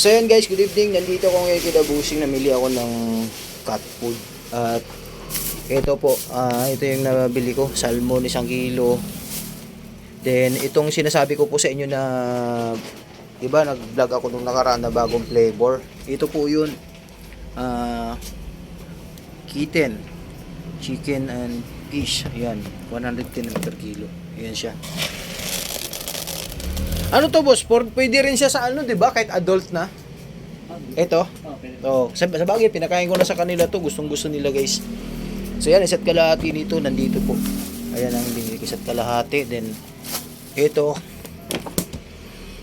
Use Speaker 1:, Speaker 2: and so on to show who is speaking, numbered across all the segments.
Speaker 1: So yun guys, good evening. Nandito ako ngayon kay Busing. Namili ako ng cat food. At ito po, ito yung nabili ko. Salmon, 1 kilo. Then itong sinasabi ko po sa inyo na, diba nag-vlog ako nung nakaraan na bagong flavor. Ito po yun. Kitten. Chicken and fish. Ayan, 110 per kilo. Ayan siya. Ano to boss? Pwede rin siya sa ano, 'di ba? Kahit adult na. Ito. Oh, sa bagay pinakain ko na sa kanila to. Gustong-gusto nila, guys. So yan, isa't kalahati nito nandito po. Ayan ang binili ko, isa't kalahati. Then ito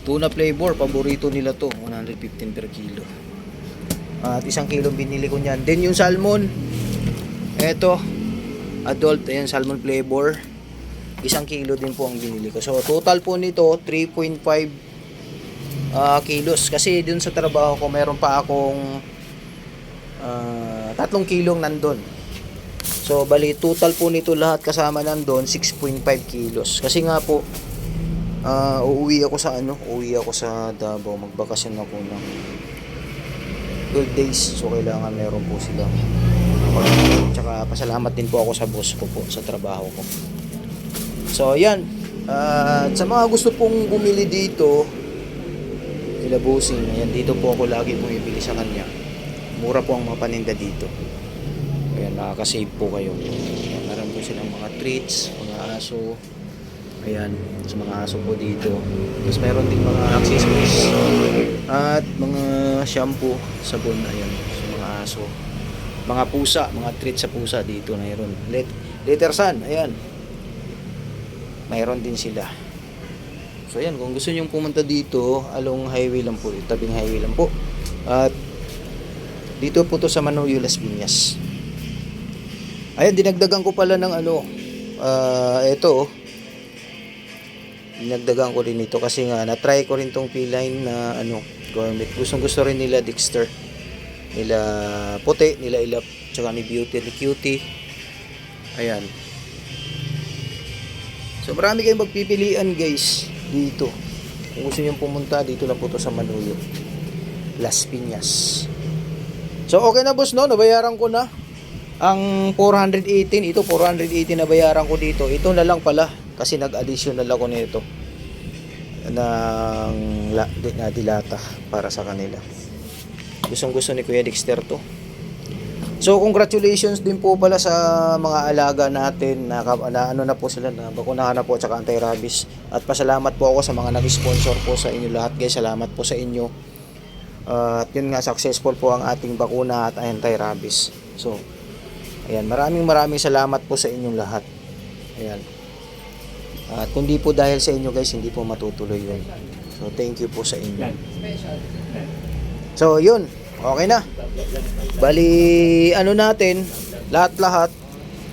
Speaker 1: tuna flavor, paborito nila to. 115 per kilo. At 1 kilo binili ko niyan. Then yung salmon, ito adult, ayan, salmon flavor. 1 kilo din po ang binili ko. So total po nito 3.5 kilos. Kasi dun sa trabaho ko meron pa akong 3 kilong nandun. So bali total po nito lahat kasama nandun 6.5 kilos. Kasi nga po uuwi ako sa Davao, magbakasyon ako ng 12 days. So kailangan meron po silang tsaka pasalamat din po ako sa boss ko po sa trabaho ko. So yan, sa mga gusto pong bumili dito kila Busing, ayan, dito po ako lagi bumibili sa kanya. Mura po ang mga paninda dito. Ayan, nakaka-save po kayo. Ayan, meron po silang mga treats, mga aso. Ayan, sa mga aso po dito. Tapos meron din mga accessories at mga shampoo, sabon, ayan, sa mga aso. Mga pusa, mga treats sa pusa dito na meron. Later Sun, ayan. Mayroon din sila. So ayan, kung gusto niyo pumunta dito, along highway lang po, tabing highway lang po. At dito po to sa Manoyo, Las Piñas. Ayan, dinagdagan ko pala ng ano, ito. Dinagdagan ko rin ito kasi nga na-try ko rin tong feline na ano, gourmet. Gusto rin nila Dexter. Nila puti, nila ilap, tsaka ni Beauty, ni Cutie. Ayan. So marami kayong magpipilian guys dito. Kung gusto niyo pumunta dito lang po to sa Manoyo, Las Piñas. So okay na boss, no? Nabayaran ko na ang 418. Ito 418 na bayaran ko dito. Ito na lang pala kasi nag-additional ako nito ng dilata para sa kanila. Gusto ni Kuya Dexter to. So congratulations din po pala sa mga alaga natin na ano na po sila, na bakunahan na po, tsaka anti-rabies. At pasalamat po ako sa mga nag-sponsor po sa inyo lahat guys. Salamat po sa inyo. At yun nga, successful po ang ating bakuna at anti-rabies. So ayan, maraming salamat po sa inyong lahat. Ayan. At kung di po dahil sa inyo guys, hindi po matutuloy yun. So thank you po sa inyo. So yun, okay na. Bali, ano natin, lahat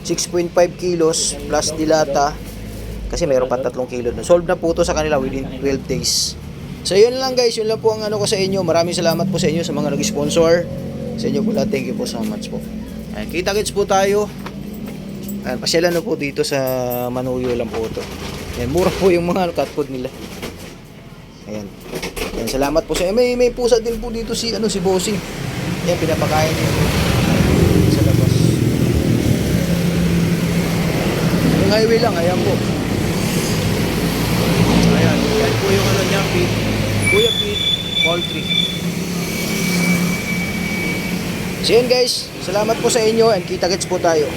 Speaker 1: 6.5 kilos plus dilata. Kasi mayroon pa 3 kilo. Solve na po to sa kanila within 12 days. So yun lang guys, yun lang po ang ano ko sa inyo. Maraming salamat po sa inyo sa mga nag-sponsor. Sa inyo po lahat, thank you po so much po. Ayan, kita-kits po tayo. Ayan, pasyalan na po dito sa Manoyo lang po to. Ayan, mura po yung mga cat food nila. Ayan. Ayan, salamat po sa inyo. May pusa din po dito si Busing. Ayan, pinapakain niyo sa labas. Yung highway lang, ayan po. Ayan, yan po yung ano niya, Kuya Pete Poultry. So yun guys, salamat po sa inyo and kita-kits po tayo.